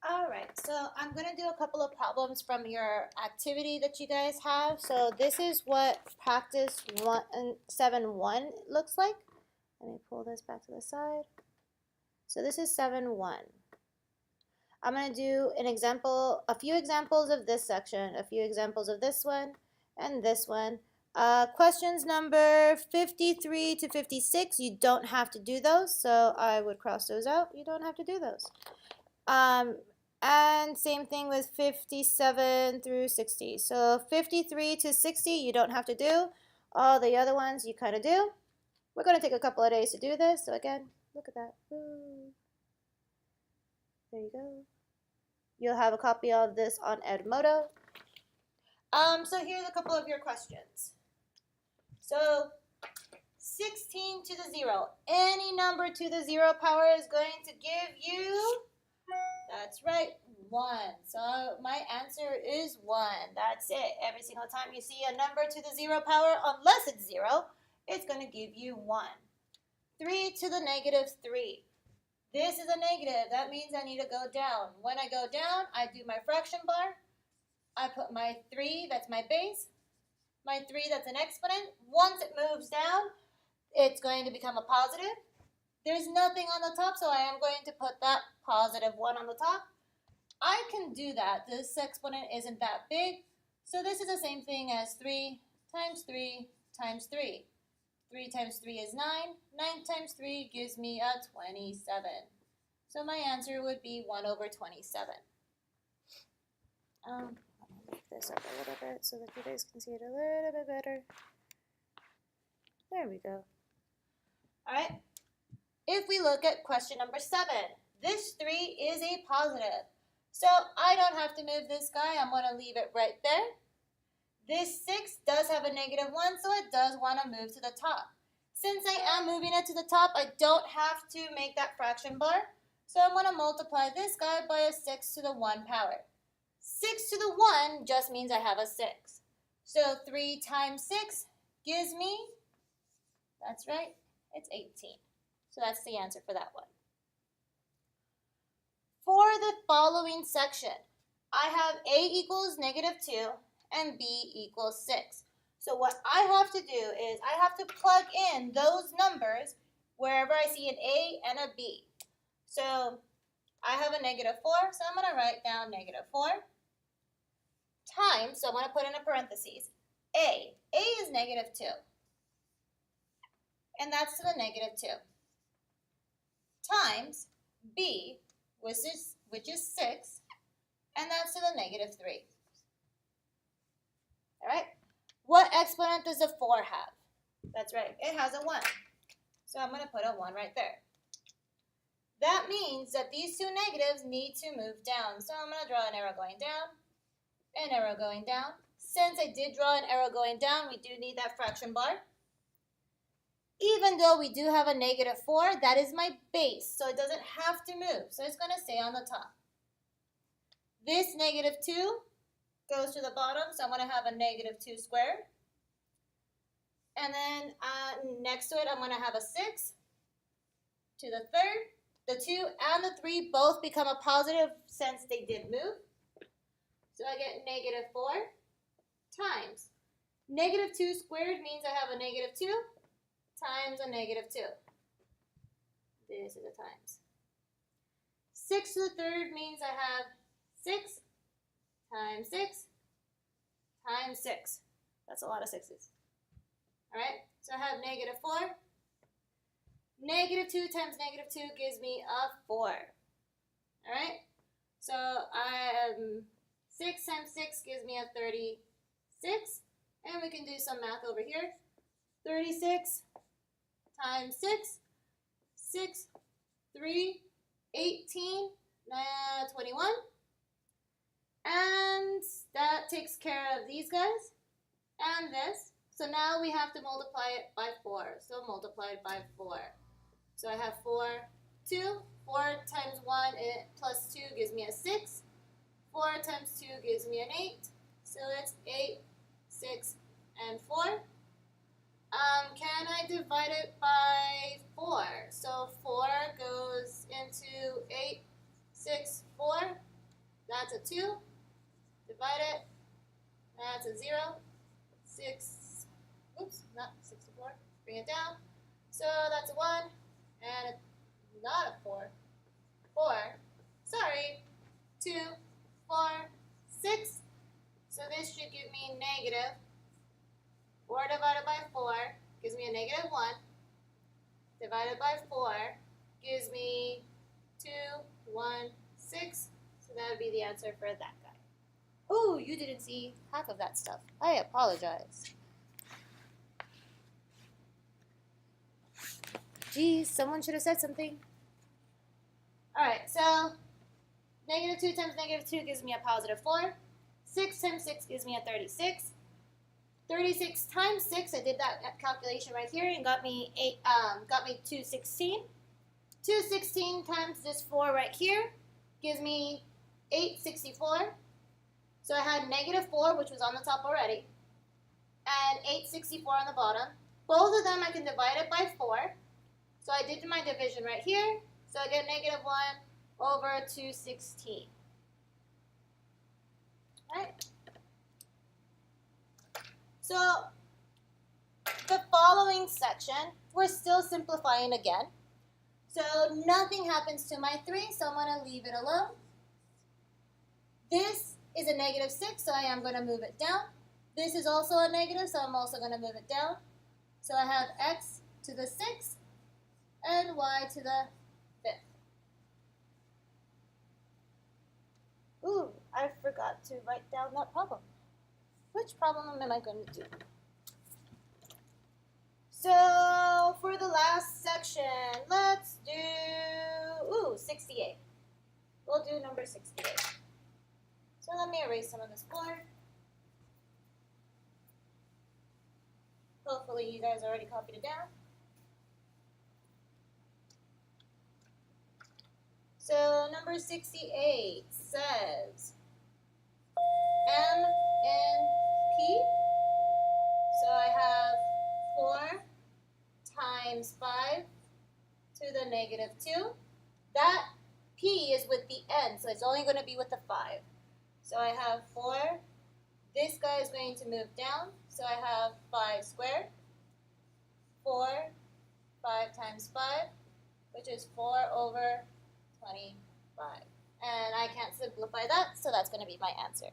All right, so I'm going to do a couple of problems from your activity that you guys have. So this is what practice 7-1 looks like. Let me pull this back to the side. So this is 7-1. I'm going to do an example, a few examples of this section, a few examples of this one, and this one. Questions number 53 to 56, you don't have to do those, so I would cross those out. You don't have to do those. And same thing with 57 through 60. So 53 to 60, you don't have to do. All the other ones, you kind of do. We're going to take a couple of days to do this. So again, look at that. Ooh. There you go. You'll have a copy of this on Edmodo. So here's a couple of your questions. So 16 to the 0. Any number to the 0 power is going to give you, that's right, 1. So my answer is 1. That's it. Every single time you see a number to the 0 power, unless it's 0, it's going to give you 1. 3 to the negative 3. This is a negative. That means I need to go down. When I go down, I do my fraction bar. I put my 3, that's my base. My 3, that's an exponent. Once it moves down, it's going to become a positive. There's nothing on the top, so I am going to put that positive 1 on the top. I can do that. This exponent isn't that big. So this is the same thing as 3 times 3 times 3. 3 times 3 is 9. 9 times 3 gives me a 27. So my answer would be 1 over 27. I'll make this up a little bit so that you guys can see it a little bit better. There we go. All right. If we look at question number 7, this 3 is a positive. So I don't have to move this guy. I'm going to leave it right there. This 6 does have a negative 1, so it does want to move to the top. Since I am moving it to the top, I don't have to make that fraction bar. So I'm going to multiply this guy by a 6 to the 1 power. 6 to the 1 just means I have a 6. So 3 times 6 gives me, that's right, it's 18. So that's the answer for that one. For the following section, I have A equals negative 2 and B equals 6. So what I have to do is I have to plug in those numbers wherever I see an A and a B. So I have a negative 4, so I'm going to write down negative 4 times, so I'm going to put in a parentheses, A. A is negative 2, and that's to the negative 2, times B, which is 6, and that's to the negative 3. All right? What exponent does a 4 have? That's right, it has a 1. So I'm going to put a 1 right there. That means that these two negatives need to move down. So I'm going to draw an arrow going down, an arrow going down. Since I did draw an arrow going down, we do need that fraction bar. Even though we do have a negative 4, that is my base, so it doesn't have to move. So it's going to stay on the top. This negative 2 goes to the bottom, so I'm going to have a negative 2 squared. And then next to it, I'm going to have a 6 to the third. The 2 and the 3 both become a positive since they did move. So I get negative 4 times. Negative 2 squared means I have a negative 2 times a negative 2. This is the times. 6 to the third means I have 6 times 6 times 6. That's a lot of 6's. All right, so I have negative 4. Negative 2 times negative 2 gives me a 4. All right, so 6 times 6 gives me a 36. And we can do some math over here. 36 times 6, 6, 3, 18, 21. And that takes care of these guys and this. So now we have to multiply it by 4. So multiply it by 4. So I have 4, 2. 4 times 1 plus 2 gives me a 6. 4 times 2 gives me an 8. So it's 8, 6, and 4. Can I divide it by 4? So 4 goes into 8, 6, 4. That's a 2. Divide it. That's a 0. 6. Oops, not 64. Bring it down. So that's a 1. And not a 4. 4. Sorry. 2, 4, 6. So this should give me negative 4 divided by 4 gives me a negative 1. Divided by 4 gives me 2, 1, 6. So that would be the answer for that guy. Oh, you didn't see half of that stuff. I apologize. Geez, someone should have said something. Alright, so negative 2 times negative 2 gives me a positive 4. 6 times 6 gives me a 36. 36 times 6, I did that calculation right here and got me 216. 216 times this 4 right here gives me 864. So I had negative 4, which was on the top already, and 864 on the bottom. Both of them I can divide it by 4. So I did my division right here. So I get negative 1 over 216. Right? So the following section, we're still simplifying again. So nothing happens to my 3, so I'm going to leave it alone. This is a negative 6, so I am going to move it down. This is also a negative, so I'm also going to move it down. So I have x to the 6th and y to the 5th. Ooh, I forgot to write down that problem. Which problem am I going to do? So for the last section, let's do 68. We'll do number 68. So let me erase some of this board. Hopefully you guys already copied it down. So number 68 says M and P. So I have 4 times 5 to the negative 2. That P is with the n, so it's only going to be with the 5. So I have 4. This guy is going to move down, so I have 5 squared. 4, 5 times 5, which is 4 over 25. And I can't simplify that, so that's going to be my answer.